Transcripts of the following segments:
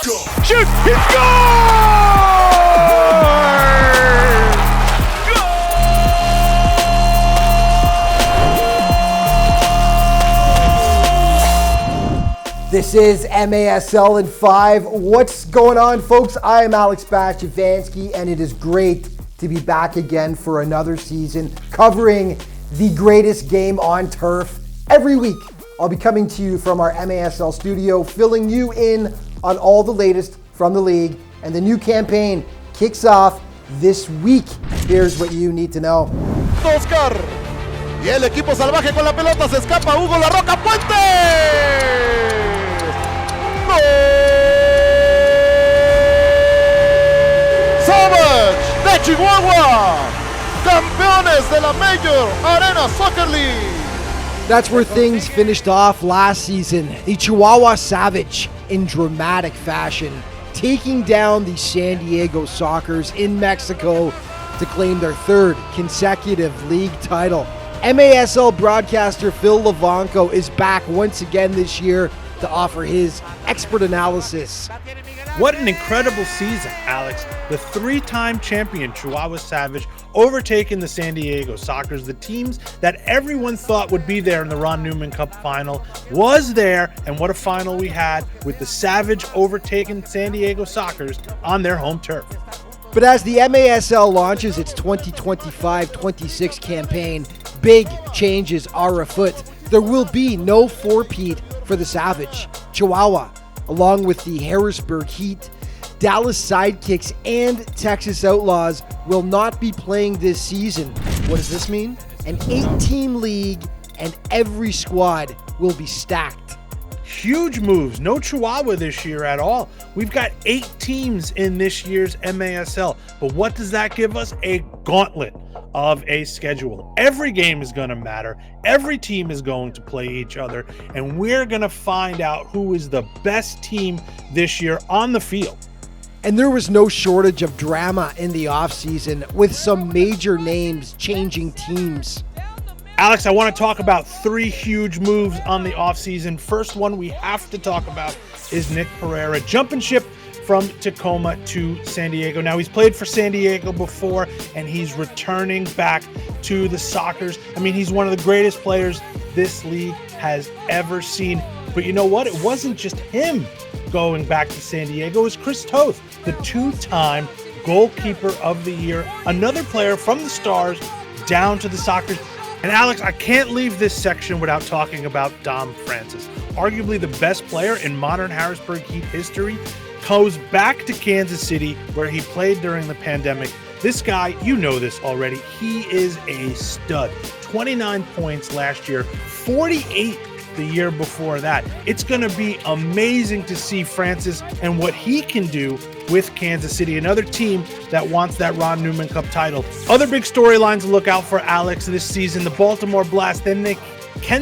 Shoot! He scores! This is MASL in 5. What's going on, folks? I am Alex Bastyovanszky, and it is great to be back again for another season covering the greatest game on turf. Every week, I'll be coming to you from our MASL studio, filling you in on all the latest from the league, and the new campaign kicks off this week. Here's what you need to know. Oscar. Y el equipo salvaje con la pelota se escapa. Hugo La Roca Puente. ¡Gol! Savage de Chihuahua. Campeones de la Major Arena Soccer League. That's where things finished off last season. The Chihuahua Savage, in dramatic fashion, taking down the San Diego Sockers in Mexico to claim their third consecutive league title. MASL broadcaster Phil Levanco is back once again this year to offer his expert analysis. What an incredible season, Alex. The three-time champion Chihuahua Savage overtaking the San Diego Sockers, the teams that everyone thought would be there in the Ron Newman Cup final, was there, and what a final we had with the Savage overtaking San Diego Sockers on their home turf. But as the MASL launches its 2025-26 campaign, big changes are afoot. There will be no four-peat for the Savage. Chihuahua, along with the Harrisburg Heat, Dallas Sidekicks, and Texas Outlaws, will not be playing this season. What does this mean? An 8-team league, and every squad will be stacked. Huge moves. No Chihuahua this year at all. We've got 8 teams in this year's MASL. But what does that give us? A gauntlet of a schedule. Every game is going to matter. Every team is going to play each other. And we're going to find out who is the best team this year on the field. And there was no shortage of drama in the offseason, with some major names changing teams. Alex, I want to talk about 3 huge moves on the offseason. First one we have to talk about is Nick Pereira jumping ship from Tacoma to San Diego. Now, he's played for San Diego before, and he's returning back to the Sockers. I mean, he's one of the greatest players this league has ever seen. But you know what? It wasn't just him going back to San Diego. It was Chris Toth, the 2-time goalkeeper of the year. Another player from the Stars down to the Sockers. And Alex, I can't leave this section without talking about Dom Francis. Arguably the best player in modern Harrisburg Heat history, goes back to Kansas City where he played during the pandemic. This guy, you know this already, he is a stud. 29 points last year, 48 the year before that. It's going to be amazing to see Francis and what he can do with Kansas City, another team that wants that Ron Newman Cup title. Other big storylines to look out for Alex this season, the Baltimore Blast. Can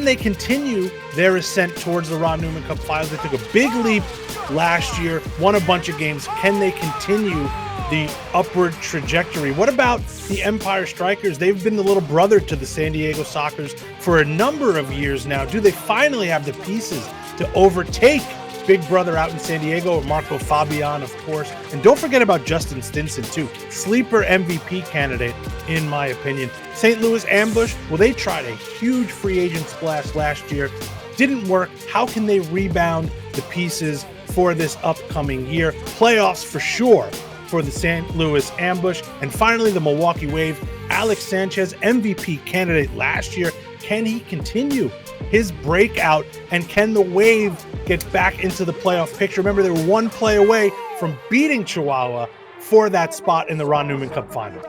they continue their ascent towards the Ron Newman Cup finals? They took a big leap last year, won a bunch of games. Can they continue the upward trajectory? What about the Empire Strikers? They've been the little brother to the San Diego Sockers for a number of years now. Do they finally have the pieces to overtake Big Brother out in San Diego, Marco Fabian, of course? And don't forget about Justin Stinson, too. Sleeper MVP candidate, in my opinion. St. Louis Ambush, well, they tried a huge free agent splash last year. Didn't work. How can they rebound the pieces for this upcoming year? Playoffs for sure for the St. Louis Ambush. And finally, the Milwaukee Wave. Alex Sanchez, MVP candidate last year. Can he continue his breakout? And can the Wave get back into the playoff picture? Remember, they were one play away from beating Chihuahua for that spot in the Ron Newman Cup final.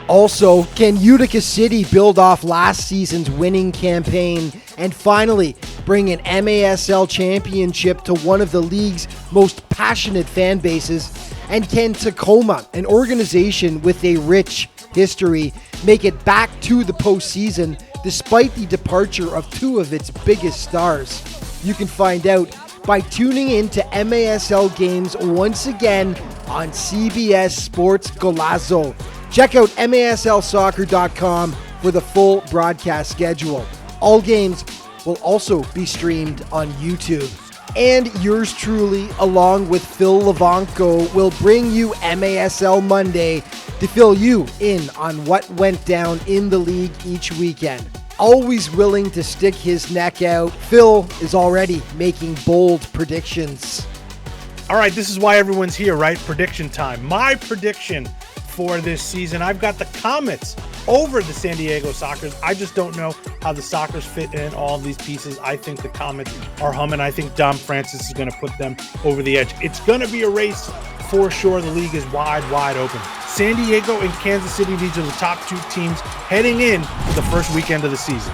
Also, can Utica City build off last season's winning campaign and finally bring an MASL championship to one of the league's most passionate fan bases? And can Tacoma, an organization with a rich history, make it back to the postseason despite the departure of 2 of its biggest stars? You can find out by tuning in to MASL games once again on CBS Sports Golazo. Check out maslsoccer.com for the full broadcast schedule. All games will also be streamed on YouTube. And yours truly, along with Phil Levanko, will bring you MASL Monday to fill you in on what went down in the league each weekend. Always willing to stick his neck out, Phil is already making bold predictions. All right, this is why everyone's here, right? Prediction time. My prediction for this season, I've got the Comets over the San Diego Sockers. I just don't know how the Sockers fit in all of these pieces. I think the Comets are humming. I think Dom Francis is going to put them over the edge. It's going to be a race for sure. The league is wide open. San Diego and Kansas City, these are the top two teams heading in to the first weekend of the season.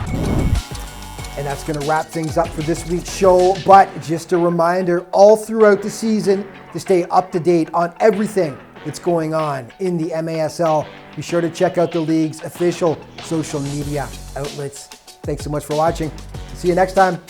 And that's going to wrap things up for this week's show. But just a reminder, all throughout the season, to stay up to date on everything that's going on in the MASL, be sure to check out the league's official social media outlets. Thanks so much for watching. See you next time.